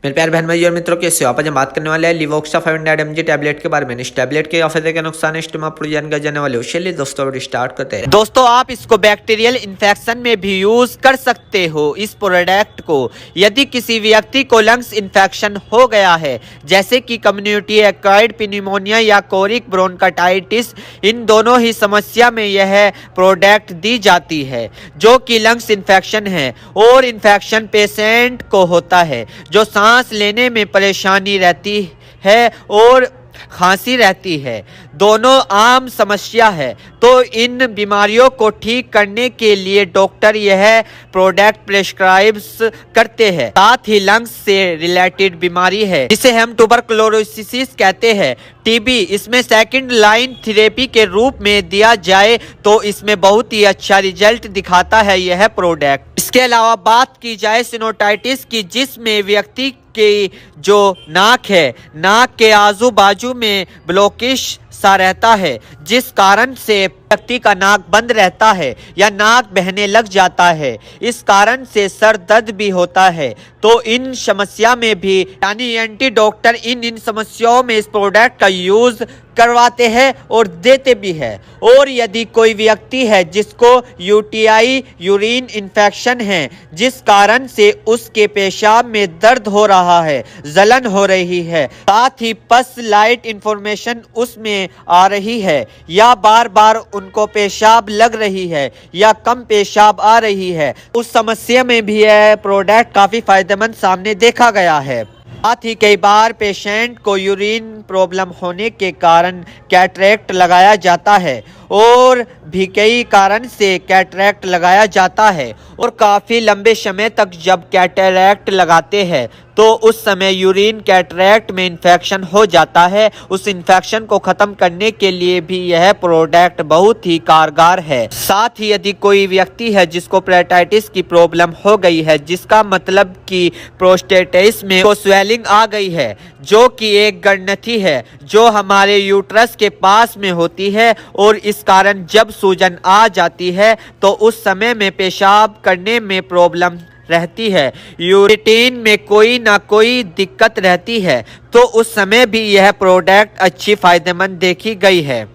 मेरे प्यारे बहन भाई और मित्रों, कैसे हो आप? आज हम बात करने वाले हैं लिवोक्सा 500 mg टैबलेट के बारे में। इस टैबलेट के फायदे के नुकसान इस टाइम आप पूरी जानकारी जानने वाले हो। चलिए दोस्तों स्टार्ट करते हैं। दोस्तों, आप इसको बैक्टीरियल इन्फेक्शन में भी यूज कर सकते हो। इस प्रोडक्ट को यदि किसी व्यक्ति को लंग्स इन्फेक्शन हो गया है, जैसे कि कम्युनिटी एक्वायर्ड निमोनिया या कोरिक ब्रोंकाइटिस, इन दोनों ही समस्या में यह प्रोडक्ट दी जाती है, जो कि लंग्स इन्फेक्शन है और इन्फेक्शन पेशेंट को होता है, जो सांस लेने में परेशानी रहती है और खांसी रहती है। दोनों आम समस्या है। तो इन बीमारियों को ठीक करने के लिए डॉक्टर यह प्रोडक्ट प्रेस्क्राइब करते हैं। साथ ही लंग्स से रिलेटेड बीमारी है जिसे हम ट्यूबरकुलोसिस कहते हैं, टीबी, इसमें सेकंड लाइन थेरेपी के रूप में दिया जाए तो इसमें बहुत ही अच्छा रिजल्ट दिखाता है यह प्रोडक्ट। इसके अलावा बात की जाए सिनोटाइटिस की, जिसमें व्यक्ति की जो नाक है, नाक के आजू बाजू में ब्लॉकेज सा रहता है, जिस कारण से व्यक्ति का नाक बंद रहता है या नाक बहने लग जाता है। इस कारण से सर दर्द भी होता है। तो इन समस्या में भी यानी एंटी डॉक्टर इन समस्याओं में इस प्रोडक्ट का यूज करवाते हैं और देते भी है। और यदि कोई व्यक्ति है जिसको यूटीआई यूरिन इन्फेक्शन है, जिस कारण से उसके पेशाब में दर्द हो रहा है, जलन हो रही है, साथ ही पस लाइट इंफॉर्मेशन उसमें आ रही है, या बार बार उनको पेशाब लग रही है या कम पेशाब आ रही है, उस समस्या में भी यह प्रोडक्ट काफी फायदेमंद सामने देखा गया है। साथ ही कई बार पेशेंट को यूरिन प्रॉब्लम होने के कारण कैटरेक्ट लगाया जाता है और भी कई कारण से कैटरेक्ट लगाया जाता है। और काफ़ी लंबे समय तक जब कैटरेक्ट लगाते हैं तो उस समय यूरिन कैटरेक्ट में इन्फेक्शन हो जाता है। उस इन्फेक्शन को ख़त्म करने के लिए भी यह प्रोडक्ट बहुत ही कारगर है। साथ ही यदि कोई व्यक्ति है जिसको पेराइटिस की प्रॉब्लम हो गई है, जिसका मतलब कि प्रोस्टेटिस में को स्वेलिंग आ गई है, जो कि एक ग्रंथि है जो हमारे यूट्रस के पास में होती है, और इस कारण जब सूजन आ जाती है तो उस समय में पेशाब करने में प्रॉब्लम रहती है, यूरिन में कोई ना कोई दिक्कत रहती है, तो उस समय भी यह प्रोडक्ट अच्छी फायदेमंद देखी गई है।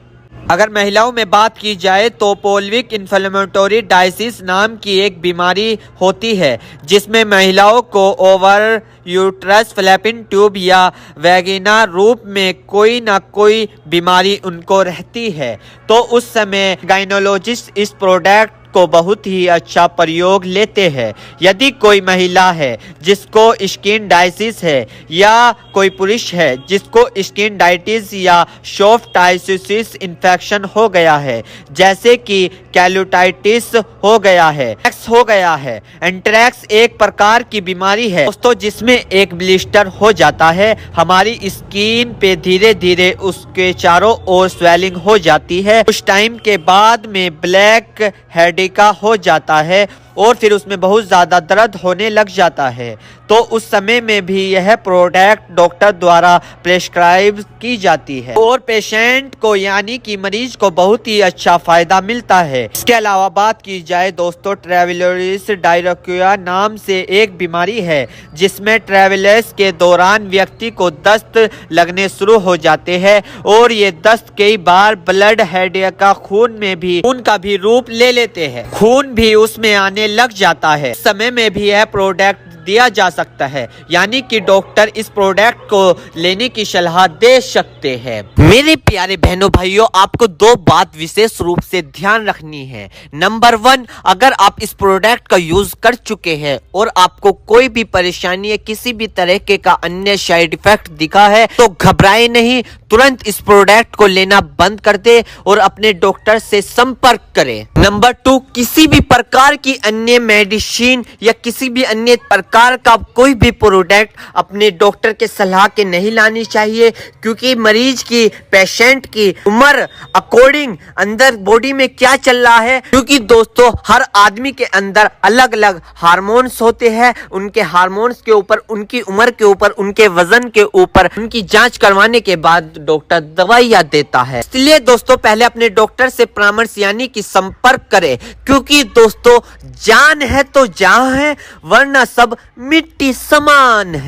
अगर महिलाओं में बात की जाए तो पेल्विक इन्फ्लेमेटरी डायसिस नाम की एक बीमारी होती है, जिसमें महिलाओं को ओवर यूट्रस फैलोपियन ट्यूब या वैगिना रूप में कोई ना कोई बीमारी उनको रहती है। तो उस समय गायनोलॉजिस्ट इस प्रोडक्ट को बहुत ही अच्छा प्रयोग लेते हैं। यदि कोई महिला है जिसको स्किन डायसिस है, या कोई पुरुष है जिसको स्किन डाइटिस या सॉफ्ट टाइसिस इन्फेक्शन हो गया है, जैसे कि कैलोटाइटिस हो गया है, एंट्रैक्स हो गया है। एंट्रैक्स एक प्रकार की बीमारी है दोस्तों, जिसमें एक ब्लिस्टर हो जाता है हमारी स्किन पे, धीरे धीरे उसके चारों ओर स्वेलिंग हो जाती है। कुछ टाइम के बाद में ब्लैक हेड का हो जाता है और फिर उसमें बहुत ज्यादा दर्द होने लग जाता है। तो उस समय में भी यह प्रोडक्ट डॉक्टर द्वारा प्रेस्क्राइब की जाती है और पेशेंट को यानी कि मरीज को बहुत ही अच्छा फायदा मिलता है। इसके अलावा बात की जाए दोस्तों, ट्रैवलर्स डायरिया नाम से एक बीमारी है, जिसमें ट्रैवलर्स के दौरान व्यक्ति को दस्त लगने शुरू हो जाते हैं और ये दस्त कई बार ब्लड हेड का खून का भी रूप ले लेते हैं, खून भी उसमें आने लग जाता है। इस समय में भी यह प्रोडक्ट दिया जा सकता है, यानी कि डॉक्टर इस प्रोडक्ट को लेने की सलाह दे सकते हैं। मेरे प्यारे बहनों भाइयों, आपको दो बात विशेष रूप से ध्यान रखनी है। नंबर 1, अगर आप इस प्रोडक्ट का यूज कर चुके हैं और आपको कोई भी परेशानी या किसी भी तरह का अन्य साइड इफेक्ट दिखा है तो घबराए नहीं, तुरंत इस प्रोडक्ट को लेना बंद कर दे और अपने डॉक्टर से संपर्क करें। नंबर 2, किसी भी प्रकार की अन्य मेडिसिन या किसी भी अन्य प्रकार का कोई भी प्रोडक्ट अपने डॉक्टर के सलाह के नहीं लानी चाहिए, क्योंकि मरीज की, पेशेंट की उम्र अकॉर्डिंग अंदर बॉडी में क्या चल रहा है, क्योंकि दोस्तों हर आदमी के अंदर अलग अलग हार्मोन्स होते हैं। उनके हार्मोन्स के ऊपर, उनकी उम्र के ऊपर, उनके वजन के ऊपर उनकी जांच करवाने के बाद डॉक्टर दवाइयां देता है। इसलिए दोस्तों पहले अपने डॉक्टर से परामर्श यानी कि संपर्क करें, क्योंकि दोस्तों जान है तो जहां है, वरना सब मिट्टी समान है।